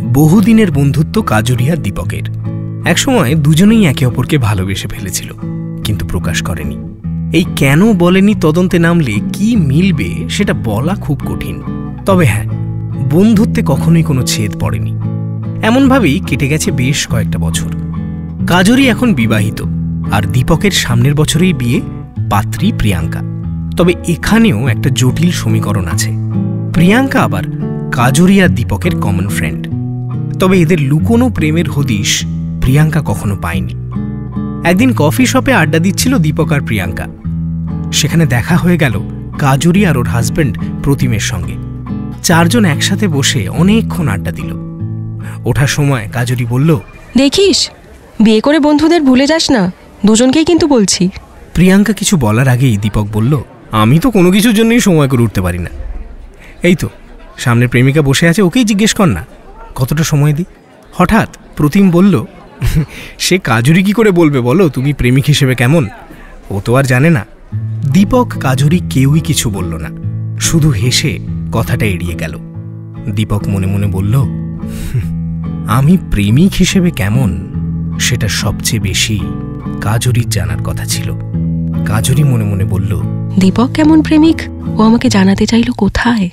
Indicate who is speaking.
Speaker 1: বহুদিনের বন্ধুত্ব কাজরি আর দীপকের। একসময় দুজনেই একে অপরকে ভালোবেসে ফেলেছিল, কিন্তু প্রকাশ করেনি। এই কেন বলেনি তদন্তে নামলে কি মিলবে সেটা বলা খুব কঠিন। তবে হ্যাঁ, বন্ধুত্বে কখনোই কোনো ছেদ পড়েনি। এমনভাবেই কেটে গেছে বেশ কয়েকটা বছর। কাজরি এখন বিবাহিত, আর দীপকের সামনের বছরেই বিয়ে, পাত্রী প্রিয়াঙ্কা। তবে এখানেও একটা জটিল সমীকরণ আছে। প্রিয়াঙ্কা আবার কাজরি আর দীপকের কমন ফ্রেন্ড। তবে এদের লুকোনো প্রেমের হদিশ প্রিয়াঙ্কা কখনো পায়নি। একদিন কফি শপে আড্ডা দিচ্ছিল দীপক আর প্রিয়াঙ্কা। সেখানে দেখা হয়ে গেল কাজরি আর ওর হাজব্যান্ড প্রতিমের সঙ্গে। চারজন একসাথে বসে অনেকক্ষণ আড্ডা দিল। ওঠার সময় কাজরি বলল,
Speaker 2: দেখিস, বিয়ে করে বন্ধুদের ভুলে যাস না, দুজনকেই কিন্তু বলছি।
Speaker 1: প্রিয়াঙ্কা কিছু বলার আগেই দীপক বলল, আমি তো কোনো কিছুর জন্যই সময় করে উঠতে পারি না। এই তো সামনে প্রেমিকা বসে আছে, ওকেই জিজ্ঞেস কর না কতটা সময় দিই। হঠাৎ প্রতিম বলল, সে কাজরি কি করে বলবে বলো তুমি প্রেমিক হিসেবে কেমন, ও তো আর জানে না। দীপক কাজরি কেউই কিছু বলল না, শুধু হেসে কথাটা এড়িয়ে গেল। দীপক মনে মনে বলল, আমি প্রেমিক হিসেবে কেমন সেটা সবচেয়ে বেশি কাজরির জানার কথা ছিল। কাজরি মনে মনে বলল,
Speaker 2: দীপক কেমন প্রেমিক ও আমাকে জানাতে চাইল কোথায়?